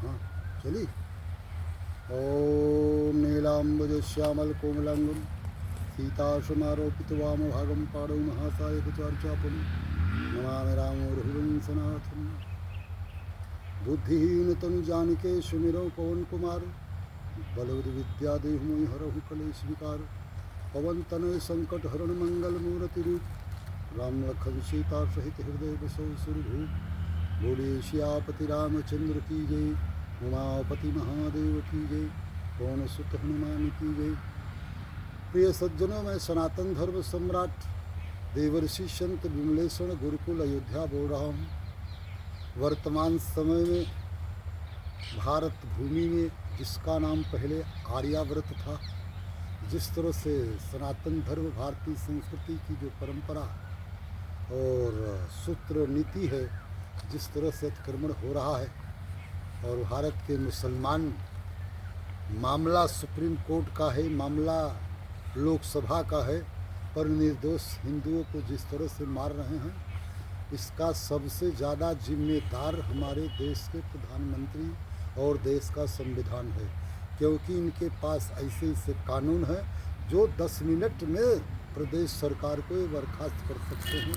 हाँ चली। ओम नीलाम्बुजश्यामलकोमलाङ्गं सीताशमारोपितवामभागं पाणौ महासायकचार्चापं नमामि रामोर्हुं सनाथं। बुद्धिहीन तनु जानिके सुमिरौ पवन कुमार, बलवद विद्या देहु मोहि हरहु कलेश विकार। पवन तनय संकट हरण मंगल मूर्ति रूप, राम लखन सीता सहित हृदय बसौ सुरभूप। बोलिए सियापति रामचंद्र की जय, उमापति महादेव की जय, पवन सुत हनुमान की जय। प्रिय सज्जनों, मैं सनातन धर्म सम्राट देवर्षि संत विमलेश्वर गुरुकुल अयोध्या बोल रहा हूँ। वर्तमान समय में भारत भूमि में जिसका नाम पहले आर्यावर्त था, जिस तरह से सनातन धर्म भारतीय संस्कृति की जो परंपरा और सूत्र नीति है, जिस तरह से अतिक्रमण हो रहा है, और भारत के मुसलमान, मामला सुप्रीम कोर्ट का है, मामला लोकसभा का है, पर निर्दोष हिंदुओं को जिस तरह से मार रहे हैं, इसका सबसे ज़्यादा जिम्मेदार हमारे देश के प्रधानमंत्री और देश का संविधान है। क्योंकि इनके पास ऐसे ऐसे कानून हैं जो 10 मिनट में प्रदेश सरकार को बर्खास्त कर सकते हैं,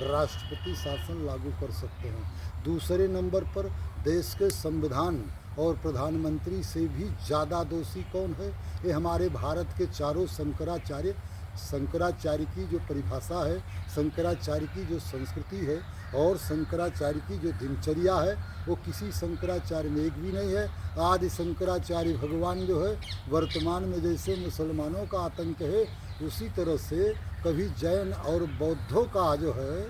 राष्ट्रपति शासन लागू कर सकते हैं। दूसरे नंबर पर देश के संविधान और प्रधानमंत्री से भी ज़्यादा दोषी कौन है? ये हमारे भारत के चारों शंकराचार्य। शंकराचार्य की जो परिभाषा है, शंकराचार्य की जो संस्कृति है और शंकराचार्य की जो दिनचर्या है, वो किसी शंकराचार्य में एक भी नहीं है। आदि शंकराचार्य भगवान जो है, वर्तमान में जैसे मुसलमानों का आतंक है, उसी तरह से कभी जैन और बौद्धों का जो है,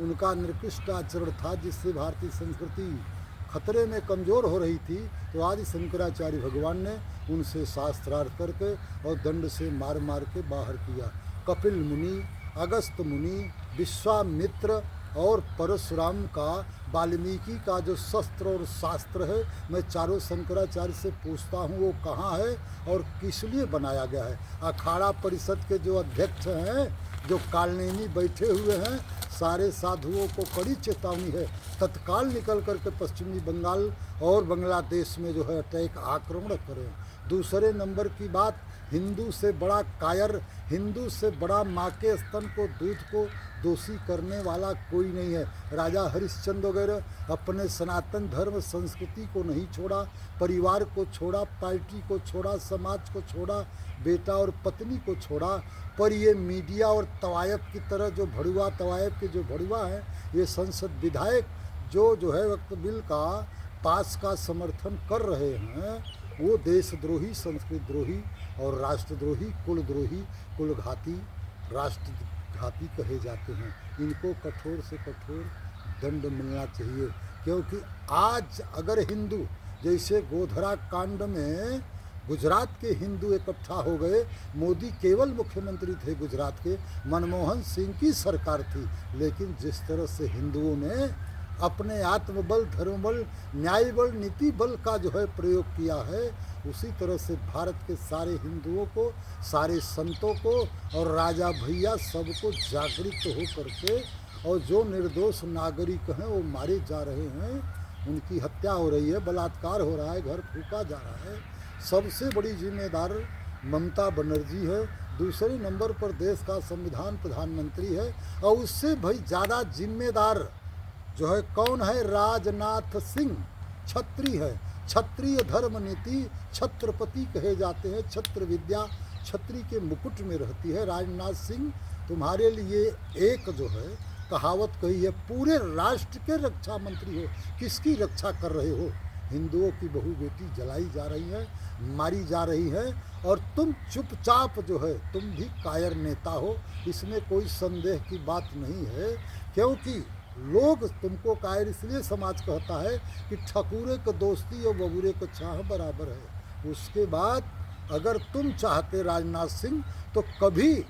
उनका निकृष्ट आचरण था, जिससे भारतीय संस्कृति खतरे में कमज़ोर हो रही थी। तो आदि शंकराचार्य भगवान ने उनसे शास्त्रार्थ करके और दंड से मार मार के बाहर किया। कपिल मुनि, अगस्त मुनि, विश्वामित्र और परशुराम का, वाल्मीकि का जो शस्त्र और शास्त्र है, मैं चारों शंकराचार्य से पूछता हूँ वो कहाँ है और किस लिए बनाया गया है। अखाड़ा परिषद के जो अध्यक्ष हैं, जो कालनेमी बैठे हुए हैं, सारे साधुओं को कड़ी चेतावनी है, तत्काल निकल करके पश्चिमी बंगाल और बांग्लादेश में जो है अटैक आक्रमण करें। दूसरे नंबर की बात, हिंदू से बड़ा कायर, हिंदू से बड़ा माँ के स्तन को, दूध को दोषी करने वाला कोई नहीं है। राजा हरिश्चंद्र वगैरह अपने सनातन धर्म संस्कृति को नहीं छोड़ा, परिवार को छोड़ा, पार्टी को छोड़ा, समाज को छोड़ा, बेटा और पत्नी को छोड़ा। पर ये मीडिया और तवायफ की तरह जो भड़ुआ, तवायफ के जो भड़ुआ हैं, ये संसद विधायक जो है वक्त बिल का पास का समर्थन कर रहे हैं, वो देशद्रोही, संस्कृतद्रोही और राष्ट्रद्रोही, कुलद्रोही, कुलघाती, राष्ट्रघाती कहे जाते हैं। इनको कठोर से कठोर दंड मिलना चाहिए। क्योंकि आज अगर हिंदू, जैसे गोधरा कांड में गुजरात के हिंदू इकट्ठा हो गए, मोदी केवल मुख्यमंत्री थे गुजरात के, मनमोहन सिंह की सरकार थी, लेकिन जिस तरह से हिंदुओं ने अपने आत्मबल, धर्मबल, न्याय बल, नीति बल का जो है प्रयोग किया है, उसी तरह से भारत के सारे हिंदुओं को, सारे संतों को और राजा भैया सबको जागृत हो करके, और जो निर्दोष नागरिक हैं वो मारे जा रहे हैं, उनकी हत्या हो रही है, बलात्कार हो रहा है, घर फूका जा रहा है, सबसे बड़ी जिम्मेदार ममता बनर्जी है। दूसरे नंबर पर देश का संविधान प्रधानमंत्री है, और उससे भाई ज़्यादा जिम्मेदार जो है कौन है? राजनाथ सिंह छत्री है। क्षत्रिय धर्म नीति, छत्रपति कहे जाते हैं, छत्र विद्या छत्री के मुकुट में रहती है। राजनाथ सिंह तुम्हारे लिए एक जो है कहावत कही है, पूरे राष्ट्र के रक्षा मंत्री हो, किसकी रक्षा कर रहे हो? हिंदुओं की बहू बेटी जलाई जा रही है, मारी जा रही है, और तुम चुपचाप जो है, तुम भी कायर नेता हो, इसमें कोई संदेह की बात नहीं है। क्योंकि लोग तुमको कायर इसलिए समाज कहता है कि ठकुरे को दोस्ती और बबूरे को चाह बराबर है। उसके बाद अगर तुम चाहते राजनाथ सिंह, तो कभी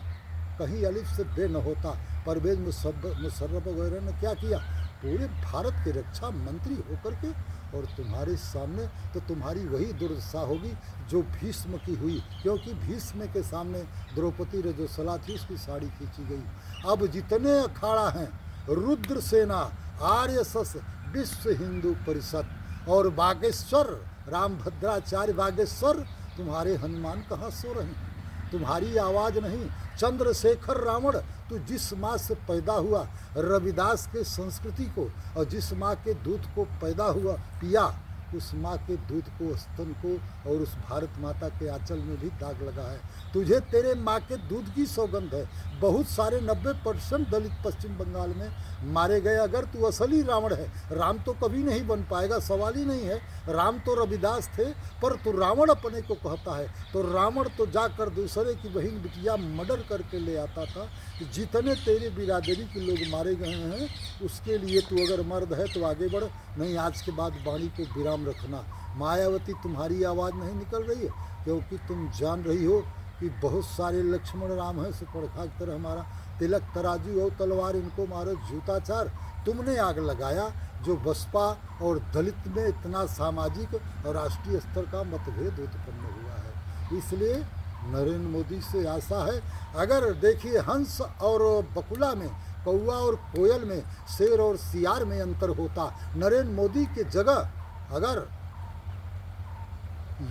कहीं अलिफ से बे न होता। परवेज मुशर्रफ वगैरह ने क्या किया? पूरे भारत के रक्षा मंत्री होकर के, और तुम्हारे सामने तो तुम्हारी वही दुर्दशा होगी जो भीष्म की हुई। क्योंकि भीष्म के सामने द्रौपदी ने जो सलाह थी, उसकी साड़ी खींची गई। अब जितने अखाड़ा हैं, रुद्र सेना, आरएसएस, विश्व हिंदू परिषद, और बागेश्वर रामभद्राचार्य बागेश्वर, तुम्हारे हनुमान कहाँ सो रहे हैं? तुम्हारी आवाज़ नहीं। चंद्रशेखर रावण, तू जिस माँ से पैदा हुआ, रविदास के संस्कृति को और जिस माँ के दूध को पैदा हुआ पिया, उस माँ के दूध को, स्तन को और उस भारत माता के आंचल में भी दाग लगा है। तुझे तेरे माँ के दूध की सौगंध है। बहुत सारे 90% दलित पश्चिम बंगाल में मारे गए। अगर तू असली रावण है, राम तो कभी नहीं बन पाएगा, सवाल ही नहीं है। राम तो रविदास थे, पर तू रावण अपने को कहता है। तो रावण तो जाकर दूसरे की बहन बिटिया मर्डर करके ले आता था। जितने तेरे बिरादरी के लोग मारे गए हैं, उसके लिए तू अगर मर्द है तो आगे बढ़, नहीं आज के बाद वाणी को विराम रखना। मायावती, तुम्हारी आवाज़ नहीं निकल रही है, क्योंकि तुम जान रही हो कि बहुत सारे लक्ष्मण राम हैं, सुपर्णखा की तरह हमारा तिलक तराजू और तलवार, इनको मारो जूताचार। तुमने आग लगाया जो बसपा और दलित में इतना सामाजिक और राष्ट्रीय स्तर का मतभेद उत्पन्न हुआ है। इसलिए नरेंद्र मोदी से आशा है, अगर देखिए हंस और बकुला में, कौवा और कोयल में, शेर और सियार में अंतर होता, नरेंद्र मोदी के जगह अगर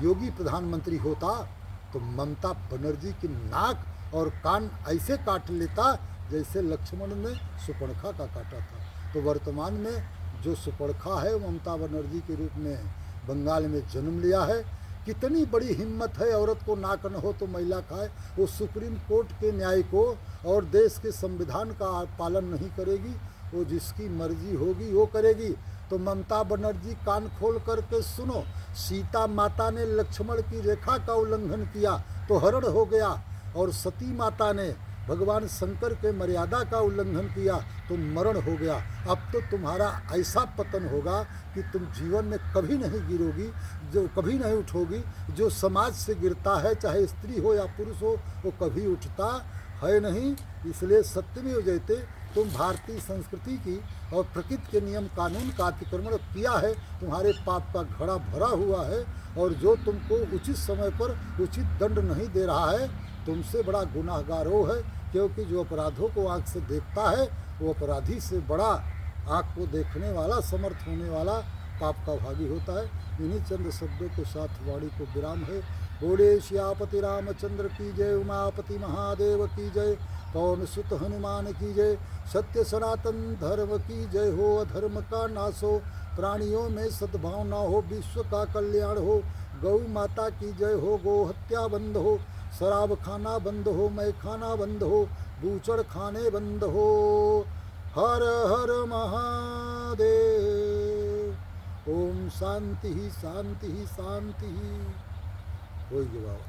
योगी प्रधानमंत्री होता तो ममता बनर्जी की नाक और कान ऐसे काट लेता जैसे लक्ष्मण ने सुपर्णखा का काटा था। तो वर्तमान में जो सुपर्णखा है, ममता बनर्जी के रूप में बंगाल में जन्म लिया है। कितनी बड़ी हिम्मत है, औरत को नाक न हो तो महिला खाए। वो सुप्रीम कोर्ट के न्याय को और देश के संविधान का पालन नहीं करेगी, वो जिसकी मर्जी होगी वो करेगी। तो ममता बनर्जी कान खोल करके सुनो, सीता माता ने लक्ष्मण की रेखा का उल्लंघन किया तो हरण हो गया, और सती माता ने भगवान शंकर के मर्यादा का उल्लंघन किया तो मरण हो गया। अब तो तुम्हारा ऐसा पतन होगा कि तुम जीवन में कभी नहीं गिरोगी, जो कभी नहीं उठोगी। जो समाज से गिरता है, चाहे स्त्री हो या पुरुष हो, वो कभी उठता है नहीं। इसलिए सत्यमेव जयते, तुम भारतीय संस्कृति की और प्रकृति के नियम कानून का अतिक्रमण किया है। तुम्हारे पाप का घड़ा भरा हुआ है, और जो तुमको उचित समय पर उचित दंड नहीं दे रहा है, तुमसे बड़ा गुनाहगार वो है। क्योंकि जो अपराधों को आँख से देखता है, वो अपराधी से बड़ा आँख को देखने वाला, समर्थ होने वाला पाप का भागी होता है। इन्हीं चंद शब्दों के साथ वाणी को विराम है। बोले श्यापति रामचंद्र की जय, उमापति महादेव की जय, पवन सुत हनुमान की जय। सत्य सनातन धर्म की जय हो, अधर्म का नाश हो, प्राणियों में सद्भावना हो, विश्व का कल्याण हो। गौ माता की जय हो, गो हत्या बंद हो, शराब खाना बंद हो, मैं खाना बंद हो, बूचड़ खाने बंद हो। हर हर महादेव। ओम शांति ही शांति ही शांति ही। हो गया बाबा।